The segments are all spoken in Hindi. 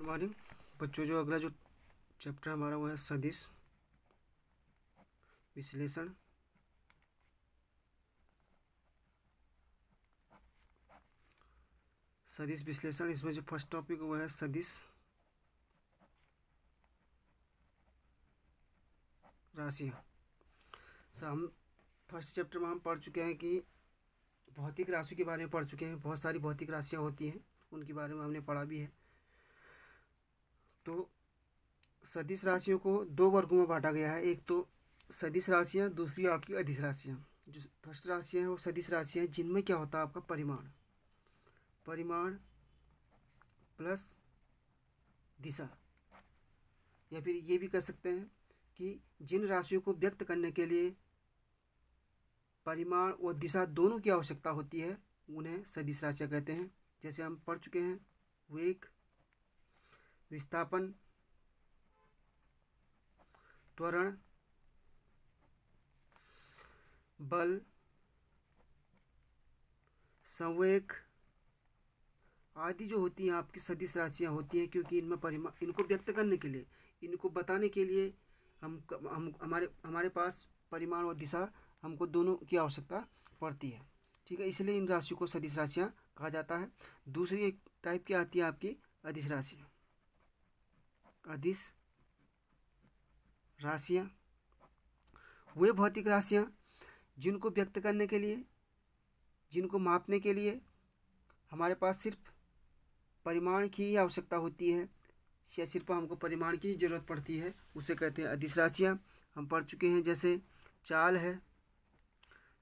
गुड मॉर्निंग बच्चों। जो अगला जो चैप्टर हमारा वो है सदिश विश्लेषण। सदिश विश्लेषण, इसमें जो फर्स्ट टॉपिक वो है सदिश राशियाँ। हम फर्स्ट चैप्टर में हम पढ़ चुके हैं कि भौतिक राशियों के बारे में पढ़ चुके हैं। बहुत सारी भौतिक राशियाँ होती हैं, उनके बारे में हमने पढ़ा भी है। तो सदिश राशियों को दो वर्गों में बांटा गया है। एक तो सदिश राशियाँ, दूसरी आपकी अदिश राशियाँ। जो फर्स्ट राशियाँ हैं वो सदिश राशियाँ हैं, जिनमें क्या होता है आपका परिमाण प्लस दिशा, या फिर ये भी कह सकते हैं कि जिन राशियों को व्यक्त करने के लिए परिमाण और दिशा दोनों की आवश्यकता होती है उन्हें सदिश राशियाँ कहते हैं। जैसे हम पढ़ चुके हैं वेग, विस्थापन, त्वरण, बल, संवेग आदि जो होती हैं आपकी सदिश राशियाँ होती हैं, क्योंकि इनमें परिमाण, इनको व्यक्त करने के लिए, इनको बताने के लिए हम हमारे पास परिमाण और दिशा हमको दोनों की आवश्यकता पड़ती है। ठीक है, इसलिए इन राशियों को सदिश राशियाँ कहा जाता है। दूसरी एक टाइप की आती है आपकी अदिश राशियाँ। अदिश राशियाँ वे भौतिक राशियाँ जिनको व्यक्त करने के लिए, जिनको मापने के लिए हमारे पास सिर्फ परिमाण की ही आवश्यकता होती है, या सिर्फ हमको परिमाण की ज़रूरत पड़ती है, उसे कहते हैं अदिश राशियाँ। हम पढ़ चुके हैं जैसे चाल है,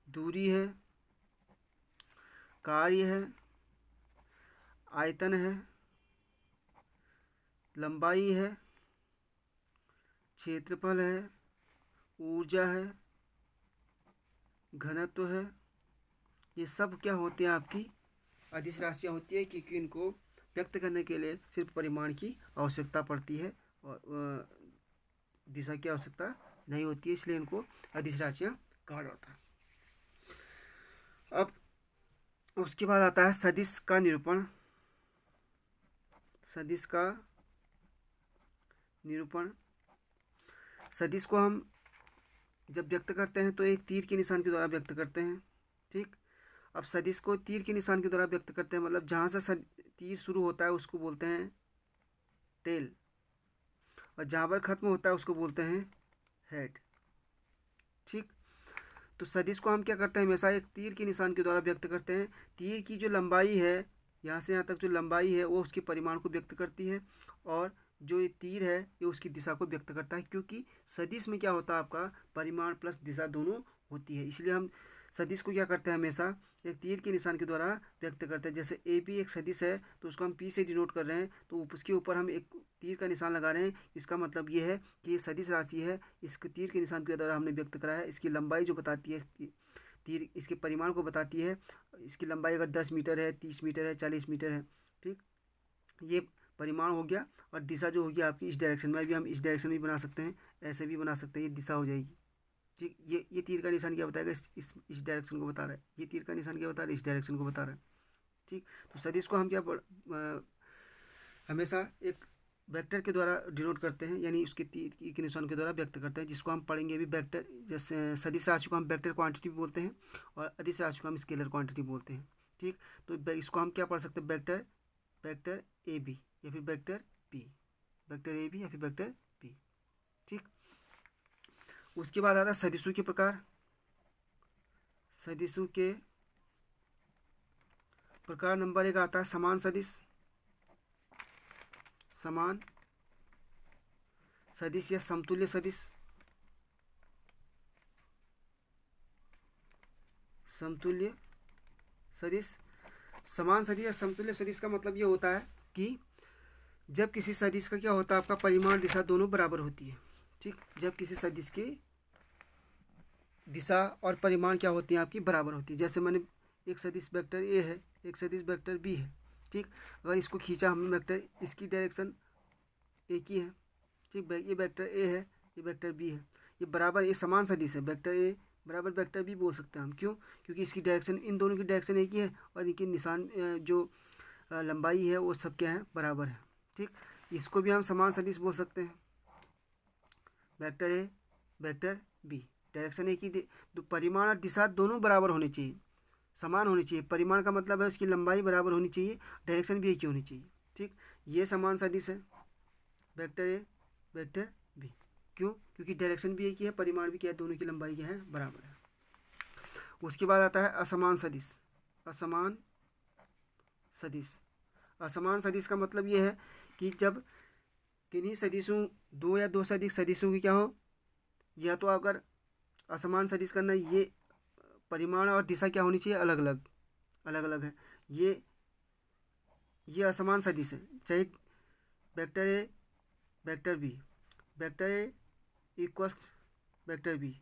दूरी है, कार्य है, आयतन है, लंबाई है, क्षेत्रफल है, ऊर्जा है, घनत्व है। ये सब क्या होते हैं आपकी अदिश राशियाँ होती है, क्योंकि इनको व्यक्त करने के लिए सिर्फ परिमाण की आवश्यकता पड़ती है और दिशा की आवश्यकता नहीं होती है, इसलिए इनको अदिश राशियाँ कहा जाता है। अब उसके बाद आता है सदिश का निरूपण। सदिश का निरूपण, सदिश को हम जब व्यक्त करते हैं तो एक तीर के निशान के द्वारा व्यक्त करते हैं। ठीक, अब सदिश को तीर के निशान के द्वारा व्यक्त करते हैं, मतलब जहाँ से तीर शुरू होता है उसको बोलते हैं टेल, और जहाँ पर खत्म होता है उसको बोलते हैं हेड। ठीक, तो सदिश को हम क्या करते हैं, हमेशा एक तीर के निशान के द्वारा व्यक्त करते हैं। तीर की जो लंबाई है, यहाँ से यहाँ तक जो लंबाई है वो उसके परिमाण को व्यक्त करती है, और जो ये तीर है ये उसकी दिशा को व्यक्त करता है, क्योंकि सदिश में क्या होता है आपका परिमाण प्लस दिशा दोनों होती है। इसलिए हम सदिश को क्या करते हैं, हमेशा एक तीर के निशान के द्वारा व्यक्त करते हैं। जैसे ए पी एक सदिश है तो उसको हम पी से डिनोट कर रहे हैं, तो उसके ऊपर हम एक तीर का निशान लगा रहे हैं। इसका मतलब ये है कि ये सदिश राशि है, इसके तीर के निशान के द्वारा हमने व्यक्त करा है। इसकी लंबाई जो बताती है, तीर इसके परिमाण को बताती है। इसकी लंबाई अगर 10 मीटर है, 30 मीटर है, 40 मीटर है, ठीक, ये परिमाण हो गया। और दिशा जो होगी आपकी इस डायरेक्शन में भी, हम इस डायरेक्शन में बना सकते हैं, ऐसे भी बना सकते हैं, ये दिशा हो जाएगी। ठीक, ये तीर का निशान क्या बताएगा, इस डायरेक्शन को बता रहा है। ये तीर का निशान क्या बता रहा है, इस डायरेक्शन को बता रहा है। ठीक, तो सदिश को हम क्या हमेशा एक वेक्टर के द्वारा डिनोट करते हैं, यानी उसके तीर के निशान के द्वारा व्यक्त करते हैं, जिसको हम पढ़ेंगे अभी वेक्टर। जैसे सदिश राशि को हम वेक्टर क्वांटिटी बोलते हैं, और अदिश राशि को हम स्केलर क्वांटिटी बोलते हैं। ठीक, तो इसको हम क्या पढ़ सकते हैं, वेक्टर ए बी या फिर vector P, vector A B या फिर वेक्टर पी। ठीक, उसके बाद आता है सदिशों के प्रकार। सदिशों के प्रकार नंबर 1 आता है समान सदिश। समान सदिश या समतुल्य सदिश। समतुल्य सदिश, समान सदिश या समतुल्य सदिश का मतलब ये होता है कि जब किसी सदिश का क्या होता है, आपका परिमाण दिशा दोनों बराबर होती है। ठीक, जब किसी सदिश की दिशा और परिमाण क्या होती है आपकी बराबर होती है। जैसे मैंने एक सदिश वेक्टर ए है, एक सदिश वेक्टर बी है। ठीक, अगर इसको खींचा हमने वेक्टर, इसकी डायरेक्शन एक ही है। ठीक, ये वेक्टर ए है, ये वेक्टर बी है, ये बराबर, ये समान सदिश है। वेक्टर ए बराबर वेक्टर बी बोल सकते हैं हम, क्यों, क्योंकि इसकी डायरेक्शन, इन दोनों की डायरेक्शन एक ही है, और इनकी निशान जो लंबाई है वो सब क्या है, बराबर है। ठीक, इसको भी हम समान सदिश बोल सकते हैं। Vector A vector B, direction एक ही परिमाण और दिशा दोनों बराबर होनी चाहिए, समान होनी चाहिए। परिमाण का मतलब है उसकी लंबाई बराबर होनी चाहिए, डायरेक्शन भी एक ही होनी चाहिए। ठीक, ये समान सदिश है वेक्टर ए वेक्टर बी। क्यों? क्योंकि डायरेक्शन भी एक ही है, परिमाण भी क्या है, दोनों की लंबाई क्या है, बराबर है। उसके बाद आता है असमान सदिश। असमान सदिश, असमान सदिश का मतलब ये है कि जब किन्हीं सदिशों, दो या दो से अधिक सदिशों की क्या हो, या तो अगर असमान सदिश करना, ये परिमाण और दिशा क्या होनी चाहिए, अलग अलग, अलग अलग है। ये असमान सदिश है, चाहे vector A vector B, vector A equals vector B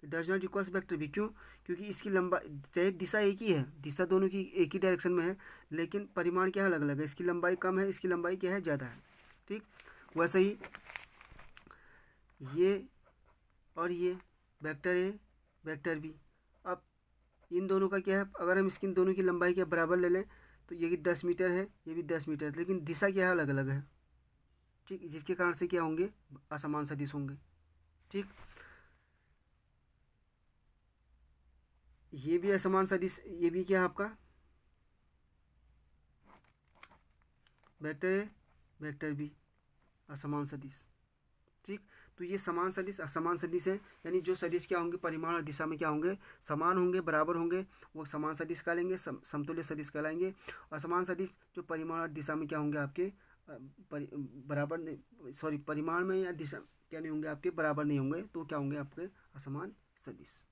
does not equals vector B. क्यों? क्योंकि इसकी लंबाई, चाहे दिशा एक ही है, दिशा दोनों की एक ही डायरेक्शन में है, लेकिन परिमाण क्या है, अलग अलग है। इसकी लंबाई कम है, इसकी लंबाई क्या है, ज़्यादा है। ठीक, वैसे ही ये और ये वेक्टर ए वेक्टर बी, अब इन दोनों का क्या है, अगर हम इसकी दोनों की लंबाई के बराबर ले लें तो ये भी 10 मीटर है, ये भी 10 मीटर है, लेकिन दिशा क्या है, अलग अलग है। ठीक, जिसके कारण से क्या होंगे, असमान सदिश होंगे। ठीक, ये भी असमान सदिश, ये भी क्या है आपका वेक्टर ए वेक्टर बी, असमान सदिश। ठीक, तो ये समान सदिश असमान सदिश है, यानी जो सदिश क्या होंगे, परिमाण और दिशा में क्या होंगे, समान होंगे, बराबर होंगे, वो समान सदिश कहलाएंगे, समतुल्य सदिश कहलाएंगे। असमान सदिश जो परिमाण और दिशा में क्या होंगे आपके बराबर नहीं, सॉरी, परिमाण में या दिशा क्या नहीं होंगे आपके, बराबर नहीं होंगे, तो क्या होंगे आपके असमान सदिश।